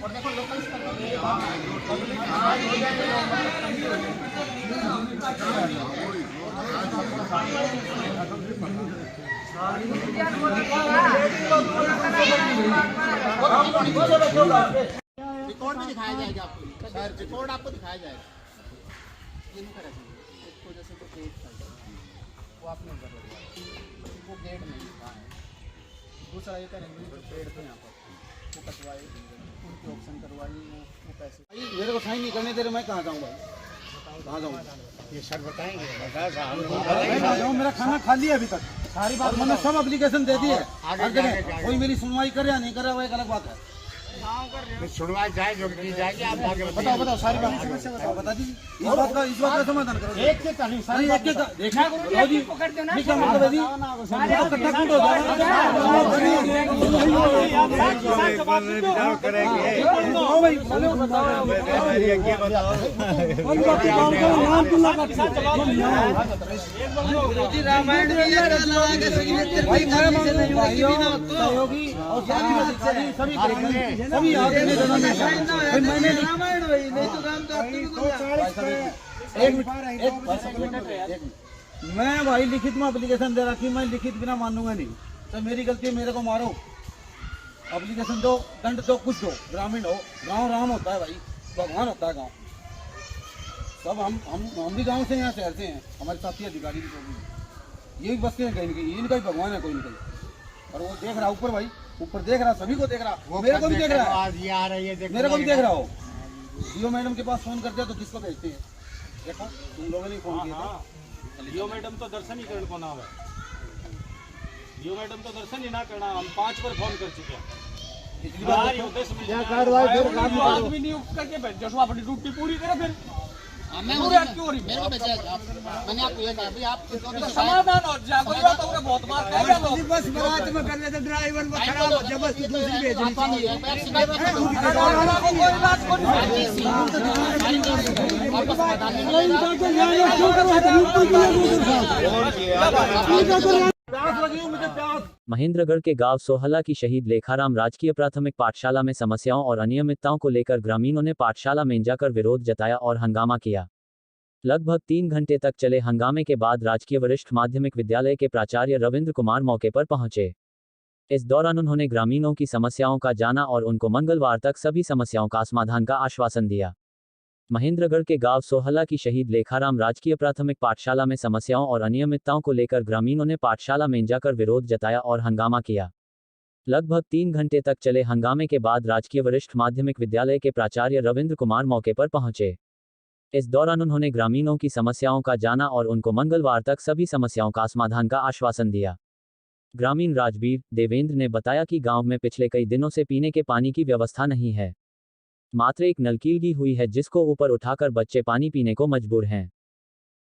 और देखो local record भी दिखाया जाएगा आपको, रिकॉर्ड आपको दिखाया जाएगा। ये नहीं करा इसको, जैसे तो गेट वो आपने उधर वो गेट नहीं कहा है। दूसरा ये करेंगे जो पेड़ थे यहाँ पर वो कटवाए, उनकी ऑप्शन करवाई, वो पैसे मेरे को साइन नहीं करने दे रहे, मैं कहाँ जाऊँ भाई, कहाँ जाऊँ? ये सर बताएंगे। मेरा खाना खाली है अभी तक, सारी बात मैंने सब एप्लीकेशन दे दी है। कोई मेरी सुनवाई करे या नहीं करे वो एक अलग बात है। सुनवाई जाए जो की जाएगी, आप आगे बताओ सारी बात बता दीजिए। इस बात का समाधान करो। एक के नहीं सारी एक के देखना जी पकड़ दो ना, क्या मतलब है जी? इकट्ठा कूट हो सभी मैं भाई लिखित में एप्लीकेशन दे रखी, मैं लिखित बिना मानूंगा नहीं। तो मेरी गलती है, मेरे को मारो, एप्लीकेशन दो, दंड दो, कुछ दो। ग्रामीण हो, गांव राम होता है भाई, भगवान होता है गांव। सब हम भी गांव से, यहाँ शहर से हैं, हमारे साथी अधिकारी भी ये भी बसते हैं कहीं, इनका भी भगवान है कोई ना कोई। और वो देख रहा ऊपर भाई, ऊपर देख रहा, सभी को देख रहा, मेरे को भी देख रहा है, मेरे को भी देख रहा हो। डीओ मैडम के पास फोन करते हैं तो किसको भेजते हैं? देखा तुम लोगों ने फोन किया था। डीओ मैडम तो दर्शन ही करने को ना है, डीओ मैडम तो दर्शन ही ना करना। हम 5 बार फोन कर चुके हैं। आदमी नहीं उठ करके बैठ जाओ, अपनी ड्यूटी पूरी करे। फिर मैंने आपको ये कहा भाई आप समाधान हो जाए, कोई बात हो बहुत बात कहेगा लोग। बस बारात में कर लेते, ड्राइवर में खराब जबरदस्ती दूसरी भेज कोई बात महेंद्रगढ़ के गांव सोहला की शहीद लेखाराम राजकीय प्राथमिक पाठशाला में समस्याओं और अनियमितताओं को लेकर ग्रामीणों ने पाठशाला में जाकर विरोध जताया और हंगामा किया। लगभग 3 घंटे तक चले हंगामे के बाद राजकीय वरिष्ठ माध्यमिक विद्यालय के प्राचार्य रविंद्र कुमार मौके पर पहुंचे। इस दौरान उन्होंने ग्रामीणों की समस्याओं का जाना और उनको मंगलवार तक सभी समस्याओं का समाधान का आश्वासन दिया। महेंद्रगढ़ के गांव सोहला की शहीद लेखाराम राजकीय प्राथमिक पाठशाला में समस्याओं और अनियमितताओं को लेकर ग्रामीणों ने पाठशाला में जाकर विरोध जताया और हंगामा किया। लगभग 3 घंटे तक चले हंगामे के बाद राजकीय वरिष्ठ माध्यमिक विद्यालय के प्राचार्य रविंद्र कुमार मौके पर पहुंचे। इस दौरान उन्होंने ग्रामीणों की समस्याओं का जाना और उनको मंगलवार तक सभी समस्याओं का समाधान का आश्वासन दिया। ग्रामीण राजवीर देवेंद्र ने बताया कि गांव में पिछले कई दिनों से पीने के पानी की व्यवस्था नहीं है, मात्र एक नलकी लगी हुई है जिसको ऊपर उठाकर बच्चे पानी पीने को मजबूर हैं।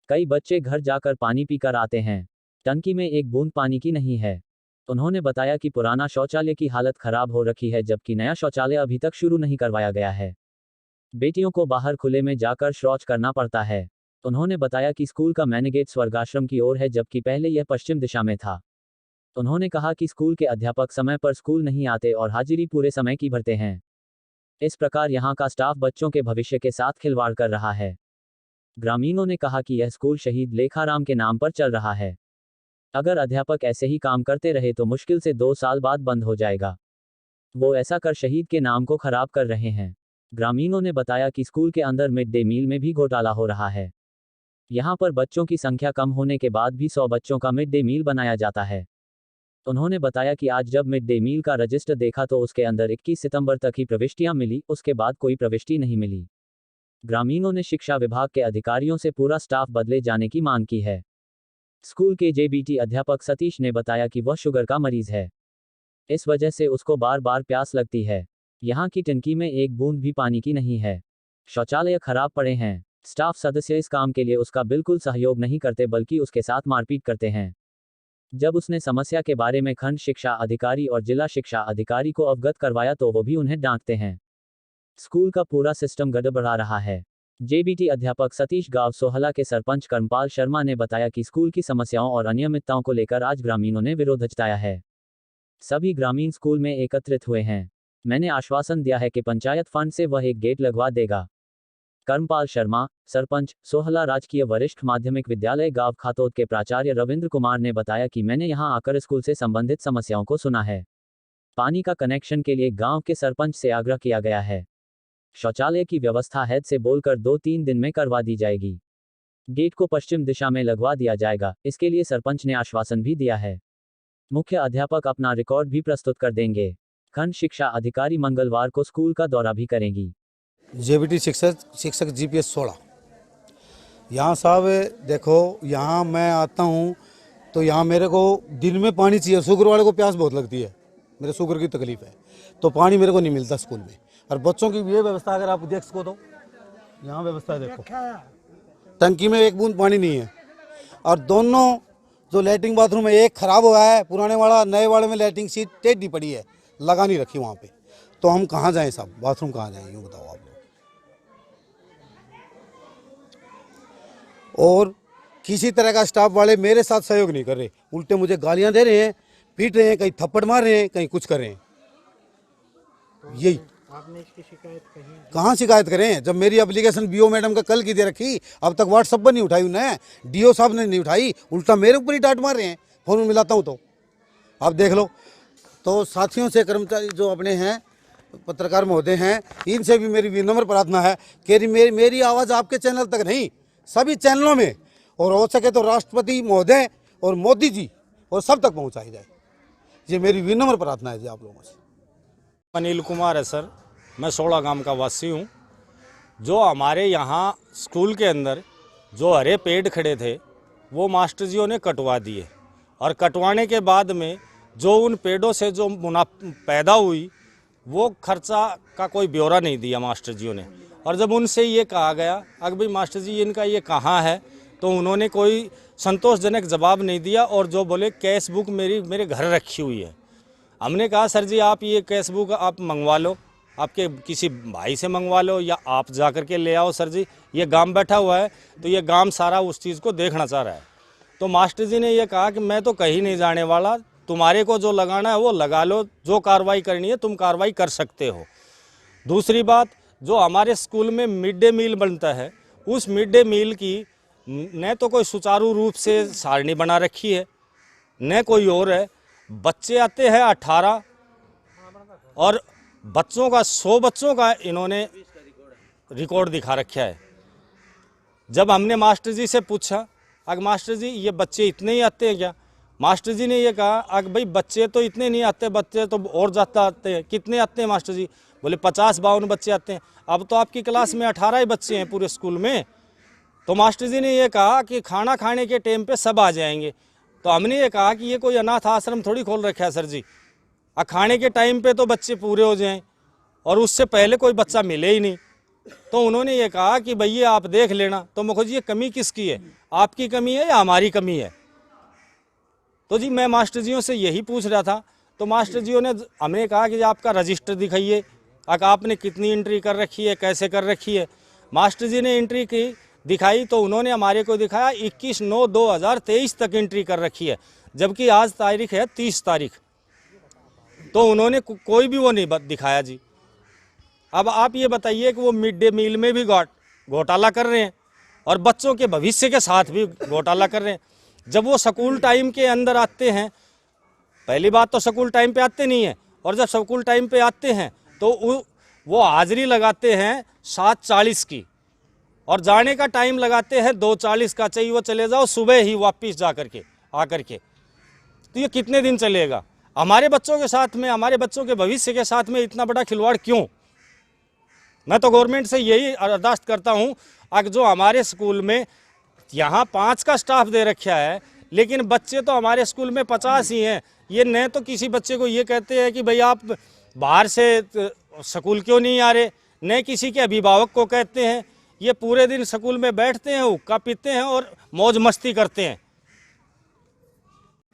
कई बच्चे घर जाकर पानी पीकर आते हैं, टंकी में एक बूंद पानी की नहीं है। उन्होंने बताया कि पुराना शौचालय की हालत खराब हो रखी है, जबकि नया शौचालय अभी तक शुरू नहीं करवाया गया है। बेटियों को बाहर खुले में जाकर शौच करना पड़ता है। उन्होंने बताया कि स्कूल का मेन गेट स्वर्गाश्रम की ओर है, जबकि पहले यह पश्चिम दिशा में था। उन्होंने कहा कि स्कूल के अध्यापक समय पर स्कूल नहीं आते और हाजिरी पूरे समय की भरते हैं। इस प्रकार यहां का स्टाफ बच्चों के भविष्य के साथ खिलवाड़ कर रहा है। ग्रामीणों ने कहा कि यह स्कूल शहीद लेखाराम के नाम पर चल रहा है। अगर अध्यापक ऐसे ही काम करते रहे तो मुश्किल से 2 साल बाद बंद हो जाएगा। वो ऐसा कर शहीद के नाम को खराब कर रहे हैं। ग्रामीणों ने बताया कि स्कूल के अंदर मिड डे मील में भी घोटाला हो रहा है। यहाँ पर बच्चों की संख्या कम होने के बाद भी 100 बच्चों का मिड डे मील बनाया जाता है। उन्होंने बताया कि आज जब मिड डे मील का रजिस्टर देखा तो उसके अंदर 21 सितंबर तक ही प्रविष्टियां मिली, उसके बाद कोई प्रविष्टि नहीं मिली। ग्रामीणों ने शिक्षा विभाग के अधिकारियों से पूरा स्टाफ बदले जाने की मांग की है। स्कूल के जेबीटी अध्यापक सतीश ने बताया कि वह शुगर का मरीज है, इस वजह से उसको बार बार प्यास लगती है। यहाँ की टंकी में एक बूंद भी पानी की नहीं है। शौचालय खराब पड़े हैं। स्टाफ सदस्य इस काम के लिए उसका बिल्कुल सहयोग नहीं करते बल्कि उसके साथ मारपीट करते हैं। जब उसने समस्या के बारे में खंड शिक्षा अधिकारी और जिला शिक्षा अधिकारी को अवगत करवाया तो वो भी उन्हें डांटते हैं। स्कूल का पूरा सिस्टम गड़बड़ा रहा है। जेबीटी अध्यापक सतीश गांव सोहला के सरपंच कर्मपाल शर्मा ने बताया कि स्कूल की समस्याओं और अनियमितताओं को लेकर आज ग्रामीणों ने विरोध जताया है। सभी ग्रामीण स्कूल में एकत्रित हुए हैं। मैंने आश्वासन दिया है कि पंचायत फंड से वह एक गेट लगवा देगा। कर्मपाल शर्मा, सरपंच, सोहला राजकीय वरिष्ठ माध्यमिक विद्यालय गांव खातोद के प्राचार्य रविंद्र कुमार ने बताया कि मैंने यहां आकर स्कूल से संबंधित समस्याओं को सुना है। पानी का कनेक्शन के लिए गांव के सरपंच से आग्रह किया गया है। शौचालय की व्यवस्था हेड से बोलकर 2-3 दिन में करवा दी जाएगी। गेट को पश्चिम दिशा में लगवा दिया जाएगा, इसके लिए सरपंच ने आश्वासन भी दिया है। मुख्य अध्यापक अपना रिकॉर्ड भी प्रस्तुत कर देंगे। खंड शिक्षा अधिकारी मंगलवार को स्कूल का दौरा भी करेंगी। जेबीटी शिक्षक जीपीएस 16 यहाँ साहब देखो, यहाँ मैं आता हूँ तो यहाँ मेरे को दिन में पानी चाहिए। शुगर वाले को प्यास बहुत लगती है, मेरे शुगर की तकलीफ है, तो पानी मेरे को नहीं मिलता स्कूल में। और बच्चों की ये व्यवस्था अगर आप देख सको तो यहाँ व्यवस्था है, देखो टंकी में एक बूंद पानी नहीं है। और दोनों जो लैट्रिन बाथरूम है, एक खराब हुआ है पुराने वाला, नए वाले में लैट्रिन सीट टेढ़ी पड़ी है, लगा नहीं रखी वहाँ पे। तो हम कहाँ जाएं साहब, बाथरूम कहाँ जाएं, यूँ बताओ आप लोग। और किसी तरह का स्टाफ वाले मेरे साथ सहयोग नहीं कर रहे, उल्टे मुझे गालियां दे रहे हैं, पीट रहे हैं, कहीं थप्पड़ मार रहे हैं, कहीं कुछ कर रहे हैं। यही आपने इसकी शिकायत कही? कहाँ शिकायत करें, जब मेरी एप्लीकेशन बीओ मैडम का कल की दे रखी, अब तक व्हाट्सएप पर नहीं उठाई उन्हें, डीओ साहब ने नहीं उठाई, उल्टा मेरे ऊपर ही डांट मार रहे हैं। फोन में मिलाता हूँ तो आप देख लो। तो साथियों से, कर्मचारी जो अपने हैं, पत्रकार महोदय हैं, इनसे भी मेरी विनम्र प्रार्थना है कि मेरी आवाज़ आपके चैनल तक नहीं, सभी चैनलों में, और हो सके तो राष्ट्रपति महोदय और मोदी जी और सब तक पहुँचाई जाए। ये मेरी विनम्र प्रार्थना है जी आप लोगों से। अनिल कुमार है सर, मैं 16 गांव का वासी हूं। जो हमारे यहाँ स्कूल के अंदर जो हरे पेड़ खड़े थे वो मास्टर जियों ने कटवा दिए, और कटवाने के बाद में जो उन पेड़ों से जो मुनाफा पैदा हुई वो खर्चा का कोई ब्यौरा नहीं दिया मास्टर जियों ने। और जब उनसे ये कहा गया अगर भाई मास्टर जी इनका ये कहाँ है, तो उन्होंने कोई संतोषजनक जवाब नहीं दिया, और जो बोले कैश बुक मेरे घर रखी हुई है। हमने कहा सर जी आप ये कैश बुक आप मंगवा लो, आपके किसी भाई से मंगवा लो, या आप जा कर के ले आओ सर जी, ये गांव बैठा हुआ है तो ये गांव सारा उस चीज़ को देखना चाह रहा है। तो मास्टर जी ने ये कहा कि मैं तो कहीं नहीं जाने वाला, तुम्हारे को जो लगाना है वो लगा लो, जो कार्रवाई करनी है तुम कार्रवाई कर सकते हो। दूसरी बात, जो हमारे स्कूल में मिड डे मील बनता है, उस मिड डे मील की न तो कोई सुचारू रूप से सारणी बना रखी है, न कोई और है। बच्चे आते हैं 18, और बच्चों का 100 बच्चों का इन्होंने रिकॉर्ड दिखा रखा है। जब हमने मास्टर जी से पूछा अगर मास्टर जी ये बच्चे इतने ही आते हैं क्या, मास्टर जी ने ये कहा अगर भाई बच्चे तो इतने नहीं आते, बच्चे तो और ज़्यादा आते हैं। कितने आते हैं मास्टर जी? बोले 50-52 बच्चे आते हैं। अब तो आपकी क्लास में 18 ही बच्चे हैं पूरे स्कूल में। तो मास्टर जी ने ये कहा कि खाना खाने के टाइम पे सब आ जाएंगे। तो हमने ये कहा कि ये कोई अनाथ आश्रम थोड़ी खोल रखा है सर जी, खाने के टाइम पे तो बच्चे पूरे हो जाएं, और उससे पहले कोई बच्चा मिले ही नहीं। तो उन्होंने ये कहा कि भैया आप देख लेना। तो मैं जी ये कमी किसकी है, आपकी कमी है या हमारी कमी है? तो जी मैं मास्टर जियों से यही पूछ रहा था। तो मास्टर जियों ने हमने कहा कि आपका रजिस्टर दिखाइए, अगर आपने कितनी एंट्री कर रखी है, कैसे कर रखी है। मास्टर जी ने एंट्री की दिखाई तो उन्होंने हमारे को दिखाया 21/9/2023 तक एंट्री कर रखी है, जबकि आज तारीख है 30 तारीख। तो उन्होंने कोई भी वो नहीं दिखाया जी। अब आप ये बताइए कि वो मिड डे मील में भी घोटाला कर रहे हैं और बच्चों के भविष्य के साथ भी घोटाला कर रहे हैं। जब वो स्कूल टाइम के अंदर आते हैं, पहली बात तो स्कूल टाइम पे आते नहीं हैं, और जब स्कूल टाइम पे आते हैं तो वो हाजिरी लगाते हैं 7:40 की, और जाने का टाइम लगाते हैं 2:40 का। चाहिए वो चले जाओ सुबह ही वापस जा करके आकर के। तो ये कितने दिन चलेगा? हमारे बच्चों के साथ में, हमारे बच्चों के भविष्य के साथ में इतना बड़ा खिलवाड़ क्यों? मैं तो गवर्नमेंट से यही अरदास करता हूँ, अगर जो हमारे स्कूल में यहाँ 5 का स्टाफ दे रखा है, लेकिन बच्चे तो हमारे स्कूल में 50 ही हैं। ये न तो किसी बच्चे को ये कहते हैं कि भाई आप बाहर से स्कूल क्यों नहीं आ रहे, न किसी के अभिभावक को कहते हैं। ये पूरे दिन स्कूल में बैठते हैं, हुक्का पीते हैं और मौज मस्ती करते हैं।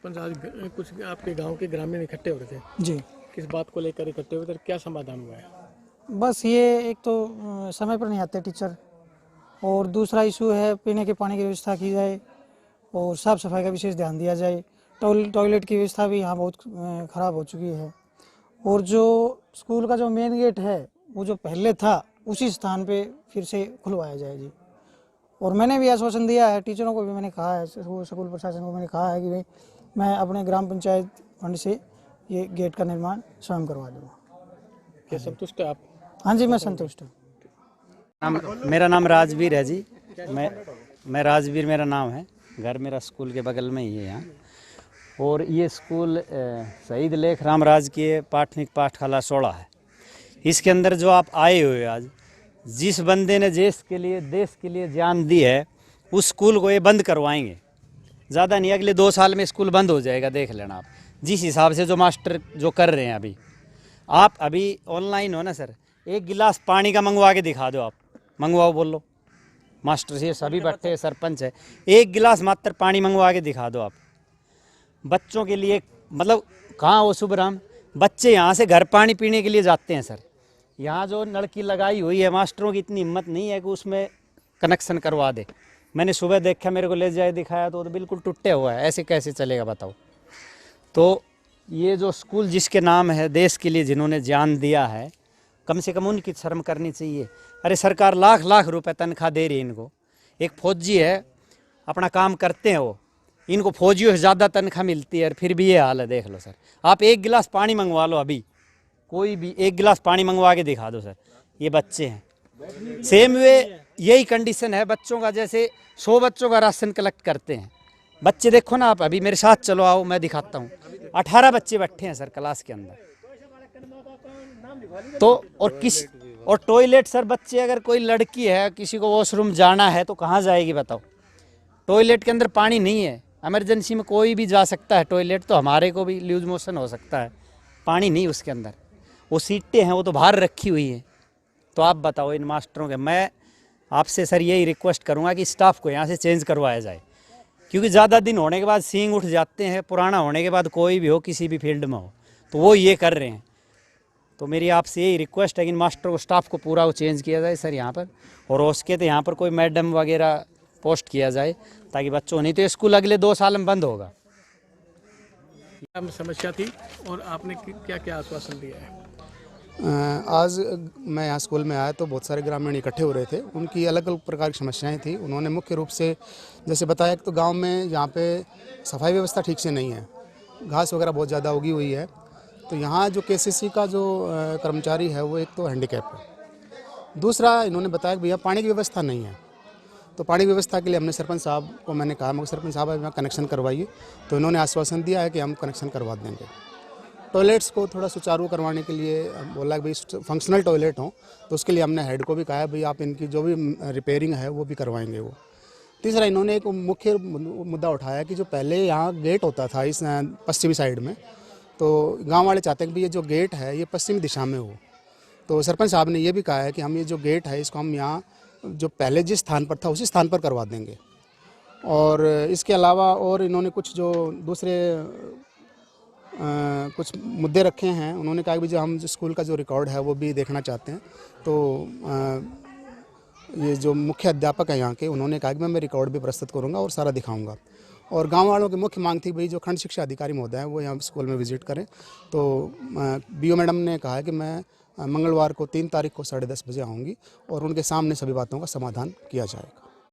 सरपंच आज कुछ आपके गांव के ग्रामीण इकट्ठे हो रहे थे, जी। किस बात को लेकर इकट्ठे हुए थे, क्या समाधान हुआ है? बस ये एक तो समय पर नहीं आते टीचर, और दूसरा इशू है पीने के पानी की व्यवस्था की जाए और साफ़ सफाई का विशेष ध्यान दिया जाए। टॉयलेट की व्यवस्था भी यहाँ बहुत ख़राब हो चुकी है, और जो स्कूल का जो मेन गेट है वो जो पहले था उसी स्थान पे फिर से खुलवाया जाए जी। और मैंने भी आश्वासन दिया है, टीचरों को भी मैंने कहा है, स्कूल प्रशासन को मैंने कहा है कि भाई मैं अपने ग्राम पंचायत फंड से ये गेट का निर्माण स्वयं करवा दूँगा। क्या संतुष्ट है आप? हाँ जी, मैं संतुष्ट हूँ। मेरा नाम राजवीर है जी। मैं राजवीर मेरा नाम है। घर मेरा स्कूल के बगल में ही है यहाँ। और ये स्कूल शहीद लेखराम राजकीय प्राथमिक पाठशाला 16 है। इसके अंदर जो आप आए हुए आज, जिस बंदे ने देश के लिए जान दी है, उस स्कूल को ये बंद करवाएंगे। ज़्यादा नहीं, अगले 2 साल में स्कूल बंद हो जाएगा, देख लेना आप। जिस हिसाब से जो मास्टर जो कर रहे हैं अभी, आप अभी ऑनलाइन हो ना सर, एक गिलास पानी का मंगवा के दिखा दो आप, मंगवाओ बोल लो, मास्टर से सभी बैठे सरपंच है, एक गिलास मात्र पानी मंगवा के दिखा दो आप। बच्चों के लिए मतलब कहाँ हो शुभराम, बच्चे यहाँ से घर पानी पीने के लिए जाते हैं सर। यहाँ जो नलकी लगाई हुई है, मास्टरों की इतनी हिम्मत नहीं है कि उसमें कनेक्शन करवा दे। मैंने सुबह देखा, मेरे को ले जाए दिखाया तो बिल्कुल टूटे हुआ है, ऐसे कैसे चलेगा बताओ। तो ये जो स्कूल जिसके नाम है, देश के लिए जिन्होंने जान दिया है, कम से कम उनकी शर्म करनी चाहिए। अरे सरकार लाख लाख रुपए तनख्वाह दे रही है इनको। एक फौजी है, अपना काम करते हैं वो, इनको फौजियों से ज़्यादा तनख्वाह मिलती है, फिर भी ये हाल है, देख लो सर। आप एक गिलास पानी मंगवा लो, अभी कोई भी एक गिलास पानी मंगवा के दिखा दो सर। ये बच्चे हैं, सेम वे यही कंडीशन है बच्चों का, जैसे 100 बच्चों का राशन कलेक्ट करते हैं। बच्चे देखो ना आप, अभी मेरे साथ चलो, आओ मैं दिखाता हूँ। 18 बच्चे बैठे हैं सर क्लास के अंदर। तो और टॉयलेट सर, बच्चे अगर कोई लड़की है, किसी को वॉशरूम जाना है तो कहाँ जाएगी बताओ। टॉयलेट के अंदर पानी नहीं है, इमरजेंसी में कोई भी जा सकता है टॉयलेट, तो हमारे को भी लूज मोशन हो सकता है, पानी नहीं उसके अंदर। वो सीटें हैं वो तो बाहर रखी हुई हैं। तो आप बताओ इन मास्टरों के, मैं आपसे सर यही रिक्वेस्ट करूँगा कि स्टाफ को यहाँ से चेंज करवाया जाए, क्योंकि ज़्यादा दिन होने के बाद सींग उठ जाते हैं। पुराना होने के बाद कोई भी हो, किसी भी फील्ड में हो, तो वो ये कर रहे हैं। तो मेरी आपसे यही रिक्वेस्ट है कि इन मास्टर को, स्टाफ को पूरा वो चेंज किया जाए सर यहाँ पर, और उसके तो यहाँ पर कोई मैडम वगैरह पोस्ट किया जाए, ताकि बच्चों, नहीं तो स्कूल अगले 2 साल में बंद होगा। क्या समस्या थी और आपने क्या क्या आश्वासन दिया है? आज मैं यहाँ स्कूल में आया तो बहुत सारे ग्रामीण इकट्ठे हो रहे थे। उनकी अलग अलग प्रकार की समस्याएं थी। उन्होंने मुख्य रूप से जैसे बताया कि तो गांव में यहाँ पे सफाई व्यवस्था ठीक से नहीं है, घास वगैरह बहुत ज़्यादा उगी हुई है। तो यहाँ जो केसीसी का जो कर्मचारी है वो एक तो हैंडीकैप है, दूसरा इन्होंने बताया कि भैया पानी की व्यवस्था नहीं है। तो पानी की व्यवस्था के लिए हमने सरपंच साहब को मैंने कहा, मगर सरपंच साहब यहाँ कनेक्शन करवाइए, तो इन्होंने आश्वासन दिया है कि हम कनेक्शन करवा देंगे। टॉयलेट्स को थोड़ा सुचारू करवाने के लिए बोला कि भाई फंक्शनल टॉयलेट हो, तो उसके लिए हमने हेड को भी कहा है भाई आप इनकी जो भी रिपेयरिंग है वो भी करवाएंगे वो। तीसरा इन्होंने एक मुख्य मुद्दा उठाया कि जो पहले यहाँ गेट होता था इस पश्चिमी साइड में, तो गांव वाले चाहते हैं कि ये जो गेट है ये पश्चिमी दिशा में हो। तो सरपंच साहब ने ये भी कहा है कि हम ये जो गेट है इसको हम यहाँ जो पहले जिस स्थान पर था उसी स्थान पर करवा देंगे। और इसके अलावा और इन्होंने कुछ जो दूसरे कुछ मुद्दे रखे हैं। उन्होंने कहा कि जो हम जो स्कूल का जो रिकॉर्ड है वो भी देखना चाहते हैं। तो ये जो मुख्य अध्यापक है यहाँ के, उन्होंने कहा कि मैं रिकॉर्ड भी प्रस्तुत करूँगा और सारा दिखाऊँगा। और गांव वालों की मुख्य मांग थी भाई जो खंड शिक्षा अधिकारी महोदय हैं वो यहाँ स्कूल में विजिट करें। तो बीओ मैडम ने कहा कि मैं मंगलवार को 3 तारीख को 10:30 बजे आऊँगी और उनके सामने सभी बातों का समाधान किया जाएगा।